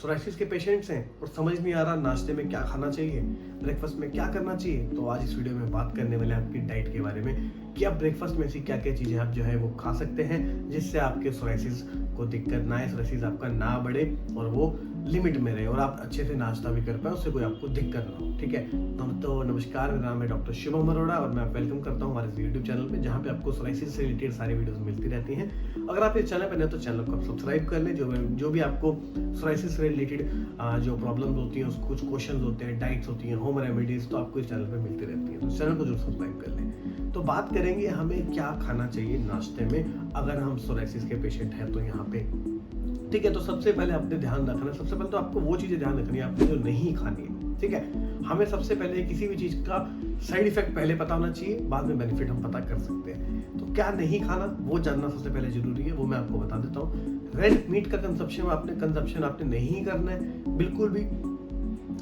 Psoriasis के patients हैं और समझ नहीं आ रहा नाश्ते में क्या खाना चाहिए, ब्रेकफास्ट में क्या करना चाहिए, तो आज इस वीडियो में बात करने वाले हैं आपकी डाइट के बारे में कि आप ब्रेकफास्ट में ऐसी क्या क्या चीज़ें आप जो है वो खा सकते हैं जिससे आपके सोराइसिस को दिक्कत ना आए, सोराइसिस आपका ना बढ़े और वो लिमिट में रहे और आप अच्छे से नाश्ता भी कर पाए, उससे कोई आपको दिक्कत ना हो। ठीक है, तो नमस्कार, मेरा नाम है डॉक्टर शुभम अरोड़ा और मैं वेलकम करता हूँ हमारे यूट्यूब चैनल पे, जहाँ पे आपको सोराइसिस से रिलेटेड सारी वीडियोस मिलती रहती हैं। अगर आप इस चैनल पर नए तो चैनल को सब्सक्राइब कर लें। जो भी आपको सोराइसिस से रिलेटेड जो प्रॉब्लम्स होती हैं, कुछ क्वेश्चन होते हैं, डाइट्स होती हैं, होम रेमेडीज, तो आपको इस चैनल पर मिलती रहती हैं, तो चैनल को जरूर सब्सक्राइब कर लें। तो बात करेंगे हमें क्या खाना चाहिए नाश्ते में अगर हम सोराइसिस के पेशेंट हैं तो यहाँ पे। ठीक है, तो सबसे पहले आपने ध्यान रखना है, सबसे पहले तो आपको वो चीजें ध्यान रखनी है आपने जो नहीं खानी है। ठीक है, हमें सबसे पहले किसी भी चीज का साइड इफेक्ट पहले पता होना चाहिए, बाद में बेनिफिट हम पता कर सकते हैं। तो क्या नहीं खाना वो जानना सबसे पहले जरूरी है, वो मैं आपको बता देता हूँ। रेड मीट का कंजप्शन आपने नहीं करना है बिल्कुल भी।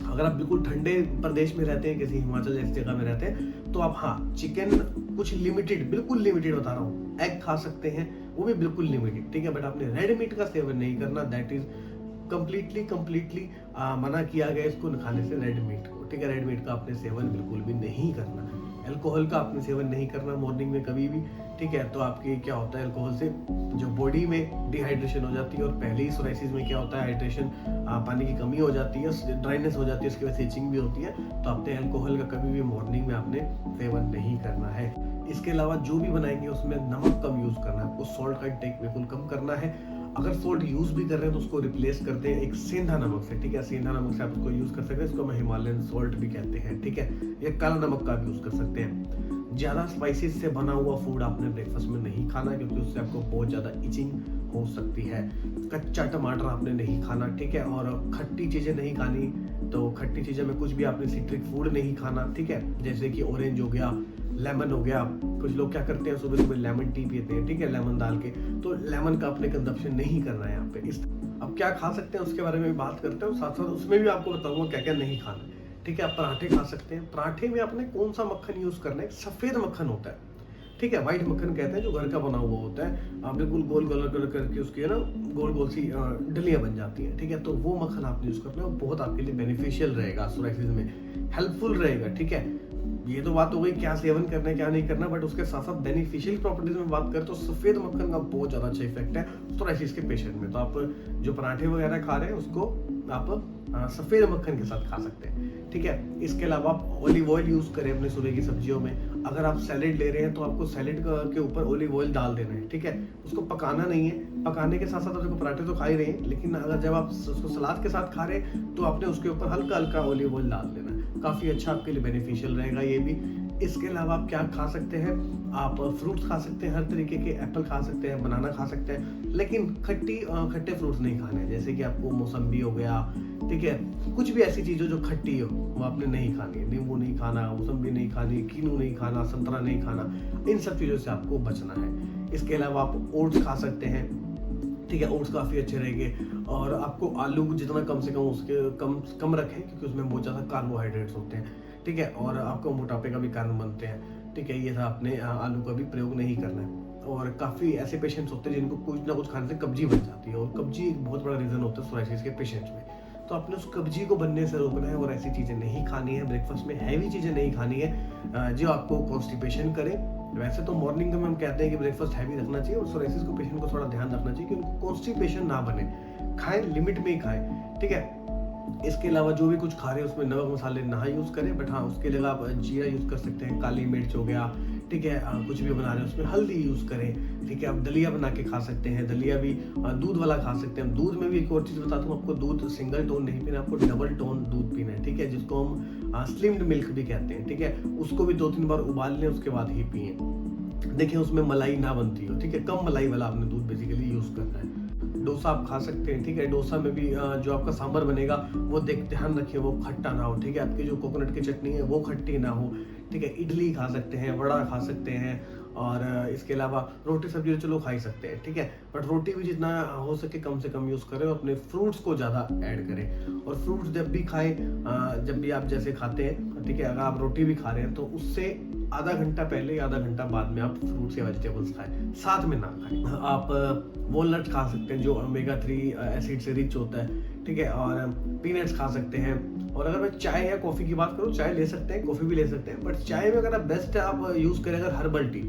अगर आप बिल्कुल ठंडे प्रदेश में रहते हैं, किसी हिमाचल जैसी जगह में रहते हैं, तो आप हाँ चिकन कुछ लिमिटेड, बिल्कुल लिमिटेड बता रहा हूँ, एग खा सकते हैं, वो भी बिल्कुल लिमिटेड। ठीक है, बट आपने रेड मीट का सेवन नहीं करना, दैट इज कंप्लीटली मना किया गया इसको खाने से, रेड मीट को। ठीक है, रेड मीट का आपने सेवन बिल्कुल भी नहीं करना, अल्कोहल का आपने सेवन नहीं करना मॉर्निंग में कभी भी। ठीक है, तो आपकी क्या होता है, अल्कोहल से जो बॉडी में डिहाइड्रेशन हो जाती है और पहले ही सोराइसिस में क्या होता है, हाइड्रेशन, पानी की कमी हो जाती है, ड्राइनेस हो जाती है, उसकी वजह से इचिंग भी होती है। तो आपने अल्कोहल का कभी भी मॉर्निंग में आपने सेवन नहीं करना है। इसके अलावा जो भी बनाएंगे उसमें नमक कम यूज करना है आपको, सॉल्ट का इंटेक बिल्कुल कम करना है। अगर सॉल्ट यूज भी कर रहे हैं तो उसको रिप्लेस करते हैं एक सेंधा नमक से। ठीक है, सेंधा नमक से आप उसको यूज कर सकते हैं, इसको हम हिमालयन सॉल्ट भी कहते हैं। ठीक है, या काला नमक का भी यूज कर सकते हैं। ज्यादा स्पाइसेस से बना हुआ फूड आपने ब्रेकफास्ट में नहीं खाना, क्योंकि उससे आपको बहुत ज्यादा इचिंग हो सकती है। कच्चा टमाटर आपने नहीं खाना। ठीक है, और खट्टी चीजें नहीं खानी, तो खट्टी चीजें में कुछ भी आपने सिट्रिक फूड नहीं खाना। ठीक है, जैसे कि ऑरेंज हो गया, लेमन हो गया, कुछ लोग क्या करते हैं सुबह सुबह लेमन टी पीते हैं। ठीक है, लेमन डाल के, तो लेमन का आपने कंजप्शन नहीं करना है यहाँ पे। अब क्या खा सकते हैं उसके बारे में भी बात करते हैं, साथ साथ उसमें भी आपको बताऊंगा क्या क्या नहीं खाना। ठीक है, आप पराठे खा सकते हैं। पराठे में आपने कौन सा मक्खन यूज करना है, सफेद मक्खन होता है। ठीक है, व्हाइट मक्खन कहते हैं, जो घर का बना हुआ होता है, आप बिल्कुल गोल गोल करके उसकी है ना गोल गोल सी डलियां बन जाती हैं। ठीक है, तो वो मक्खन आपने यूज करना है, वो बहुत आपके लिए बेनिफिशियल रहेगा, सोराइसिस में हेल्पफुल रहेगा। ठीक है, ये तो बात हो गई क्या सेवन करना है क्या नहीं करना, बट उसके साथ साथ बेनिफिशियल प्रॉपर्टीज में बात करें तो सफेद मक्खन का बहुत ज्यादा अच्छा इफेक्ट है सोराइसिस के पेशेंट में। तो आप जो पराठे वगैरह खा रहे हैं उसको आप सफेद मक्खन के साथ खा सकते हैं। ठीक है, इसके अलावा आप ऑलिव ऑयल यूज करें अपने सुबह की सब्जियों में। अगर आप सैलेड ले रहे हैं तो आपको सैलेड के ऊपर ऑलिव ऑयल डाल देना है। ठीक है, उसको पकाना नहीं है, पकाने के साथ साथ आपको पराठे तो खा ही रहे हैं, लेकिन अगर जब आप उसको सलाद के साथ खा रहे हैं तो आपने उसके ऊपर हल्का हल्का ऑलिव ऑयल डाल देना है, काफी अच्छा आपके लिए बेनिफिशियल रहेगा ये भी। इसके अलावा आप क्या खा सकते हैं, आप फ्रूट्स खा सकते हैं, हर तरीके के एप्पल खा सकते हैं, बनाना खा सकते हैं, लेकिन खट्टे फ्रूट्स नहीं खाने, जैसे कि आपको मौसम्बी हो गया। ठीक है, कुछ भी ऐसी चीज़ जो खट्टी हो वो आपने नहीं खानी, नींबू नहीं खाना, मौसम्बी नहीं खानी, कीनू नहीं खाना, संतरा नहीं खाना, इन सब चीज़ों से आपको बचना है। इसके अलावा आप ओट्स खा सकते हैं। ठीक है, ओट्स काफ़ी अच्छे रहेंगे, और आपको आलू जितना कम से कम उसके कम रखें, क्योंकि उसमें बहुत ज़्यादा कार्बोहाइड्रेट्स होते हैं। ठीक है, और आपको मोटापे का भी कारण बनते हैं। ठीक है, ये सब आपने आलू का भी प्रयोग नहीं करना है। और काफ़ी ऐसे पेशेंट्स होते हैं जिनको कुछ ना कुछ खाने से कब्जी बन जाती है, और कब्जी एक बहुत बड़ा रीज़न होता है सोराइसिस के पेशेंट्स में। तो आपने उस कब्जी को बनने से रोकना है और ऐसी चीज़ें नहीं खानी है, ब्रेकफास्ट में हैवी चीज़ें नहीं खानी है जो आपको कॉन्स्टिपेशन करे। वैसे तो मॉर्निंग में हम कहते हैं कि ब्रेकफास्ट हैवी रखना चाहिए, और सोराइसिस को पेशेंट को थोड़ा ध्यान रखना चाहिए कि उनको कॉन्स्टिपेशन ना बने, खाएं लिमिट में ही खाएं। ठीक है, इसके अलावा जो भी कुछ खा रहे हैं उसमें नमक मसाले ना यूज करें, बट हाँ उसके लिए आप जीरा यूज कर सकते हैं, काली मिर्च हो गया। ठीक है, कुछ भी बना रहे हैं उसमें हल्दी यूज करें। ठीक है, आप दलिया बना के खा सकते हैं, दलिया भी दूध वाला खा सकते हैं। दूध में भी एक और चीज बताता हूँ आपको, दूध सिंगल टोन नहीं पीना, आपको डबल टोन दूध पीना है। ठीक है, जिसको हम स्लिम्ड मिल्क भी कहते हैं। ठीक है, उसको भी 2-3 बार उबाल लें, उसके बाद ही पिए। देखिए उसमें मलाई ना बनती हो। ठीक है, कम मलाई वाला आपने दूध बेसिकली यूज करना है। डोसा आप खा सकते हैं। ठीक है, डोसा में भी जो आपका सांभर बनेगा वो ध्यान रखिए वो खट्टा ना हो। ठीक है, आपकी जो कोकोनट की चटनी है वो खट्टी ना हो। ठीक है, इडली खा सकते हैं, वड़ा खा सकते हैं, और इसके अलावा रोटी सब्जी तो चलो खा ही सकते हैं, ठीक है, बट रोटी भी जितना हो सके कम से कम यूज़ करें और अपने फ्रूट्स को ज़्यादा ऐड करें। और फ्रूट्स जब भी खाएं, जब भी आप जैसे खाते हैं, ठीक है, अगर आप रोटी भी खा रहे हैं तो उससे आधा घंटा पहले या आधा घंटा बाद में आप फ्रूट्स या वेजिटेबल्स खाएं, साथ में ना खाएं। आप वॉलनट खा सकते हैं जो ओमेगा 3 एसिड से रिच होता है, ठीक है, और पीनट्स खा सकते हैं। और अगर मैं चाय या कॉफ़ी की बात करूँ, चाय ले सकते हैं, कॉफ़ी भी ले सकते हैं, बट चाय में अगर आप बेस्ट आप यूज़ करें अगर हर्बल टी,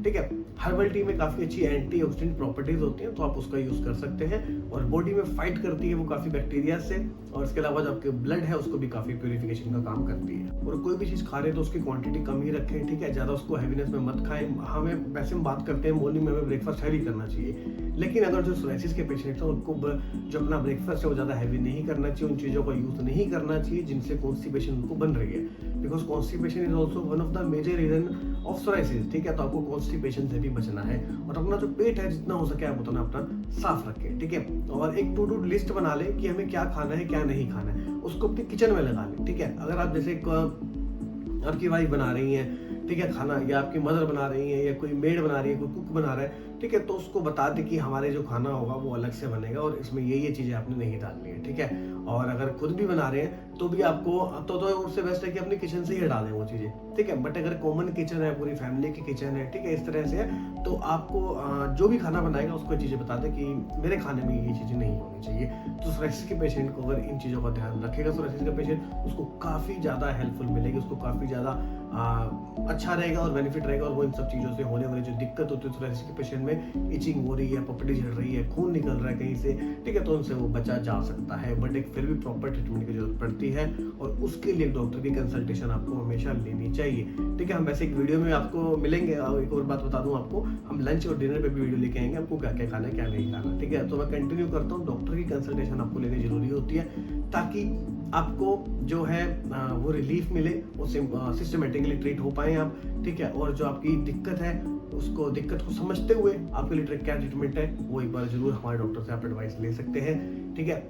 ठीक है, हर्बल टी में काफ़ी अच्छी एंटीऑक्सीडेंट प्रॉपर्टीज होती हैं, तो आप उसका यूज़ कर सकते हैं और बॉडी में फाइट करती है वो काफ़ी बैक्टीरिया से, और इसके अलावा जो आपके ब्लड है उसको भी काफ़ी प्यूरिफिकेशन का काम करती है। और कोई भी चीज़ खा रहे हैं तो उसकी क्वांटिटी कम ही रखें, ठीक है, ज़्यादा उसको हैवीनेस में मत खाएं। हमें वैसे हम बात करते हैं मॉर्निंग में हमें ब्रेकफास्ट हैवी करना चाहिए, लेकिन अगर जो सोराइसिस के पेशेंट हैं उनको जो अपना ब्रेकफास्ट है वो ज़्यादा हैवी नहीं करना चाहिए, उन चीज़ों का यूज़ नहीं करना चाहिए जिनसे कॉन्स्टिपेशन उनको बन रही है, because constipation is also one of the major reason of psoriasis, ठीक है। तो आपको कॉन्स्टिपेशन से भी बचना है और अपना जो पेट है जितना हो सके आप उतना अपना साफ रखें, ठीक है। और एक टू डू लिस्ट बना लें कि हमें क्या खाना है क्या नहीं खाना है, उसको अपनी किचन में लगा लें, ठीक है। अगर आप जैसे आपकी वाइफ बना रही है, ठीक है, खाना, या आपकी मदर बना रही है, या कोई मेड बना रही है, कोई कुक बना रहा है, ठीक है, तो उसको बता दे कि हमारे जो खाना होगा वो अलग से बनेगा और इसमें ये चीज़ें आपने नहीं डालनी है, ठीक है। और अगर खुद भी बना रहे हैं तो भी आपको तो उससे बेस्ट है कि अपनी किचन से ही हटा दें वो चीज़ें, ठीक है। बट अगर कॉमन किचन है, पूरी फैमिली की किचन है, ठीक है, इस तरह से है, तो आपको जो भी खाना बनाएगा उसको ये चीज़ें बता दें कि मेरे खाने में ये चीज़ें नहीं होनी चाहिए। तो सोराइसिस के पेशेंट को अगर इन चीज़ों का ध्यान रखेगा, सोराइसिस का पेशेंट, उसको काफ़ी ज़्यादा हेल्पफुल मिलेगी, उसको काफ़ी ज़्यादा अच्छा रहेगा और बेनिफिट रहेगा। और वो इन सब चीज़ों से होने वाली जो दिक्कत होती है सोराइसिस के पेशेंट में, इचिंग हो रही है, पपड़ी झड़ रही है, खून निकल रहा है कहीं से, ठीक है, तो उनसे वो बचा जा सकता है। बट एक फिर भी प्रॉपर ट्रीटमेंट की जरूरत पड़ती है और उसके लिए डॉक्टर की कंसल्टेशन आपको हमेशा लेनी चाहिए, ठीक है। हम वैसे एक वीडियो में आपको मिलेंगे, एक और बात बता दूं आपको, हम लंच और डिनर पे भी वीडियो लेके आएंगे, आपको क्या क्या खाना है क्या नहीं खाना, ठीक है। तो मैं कंटिन्यू करता हूँ, डॉक्टर की कंसल्टेशन आपको लेनी जरूरी होती है ताकि आपको जो है वो रिलीफ मिले, उससे सिस्टमेटिकली ट्रीट हो पाए आप, ठीक है। और जो आपकी दिक्कत है उसको दिक्कत को समझते हुए आपके लिए क्या ट्रीटमेंट है वो एक बार जरूर हमारे डॉक्टर से आप एडवाइस ले सकते हैं, ठीक है।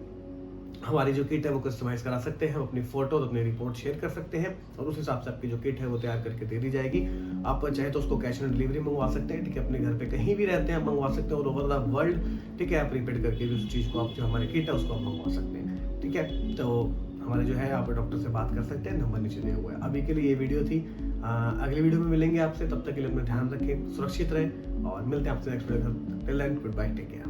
हमारी जो किट है वो कस्टमाइज करा सकते हैं, अपनी फोटो और अपनी रिपोर्ट शेयर कर सकते हैं और उस हिसाब से आपकी जो किट है वो तैयार करके दे दी जाएगी। आप चाहे तो उसको कैश ऑन डिलीवरी मंगवा सकते हैं, ठीक है, अपने घर पे कहीं भी रहते हैं आप मंगवा सकते हैं और ओवर द वर्ल्ड, ठीक है, आप प्रीपेड करके भी उस चीज़ को आप जो हमारी किट है उसको आप मंगवा सकते हैं, ठीक है। तो हमारे जो है आप डॉक्टर से बात कर सकते हैं, नंबर नीचे दिया हुआ है। अभी के लिए ये वीडियो थी, अगली वीडियो में मिलेंगे आपसे, तब तक के लिए अपना ध्यान रखें, सुरक्षित रहें और मिलते हैं आपसे next video. Till then good bye, take care.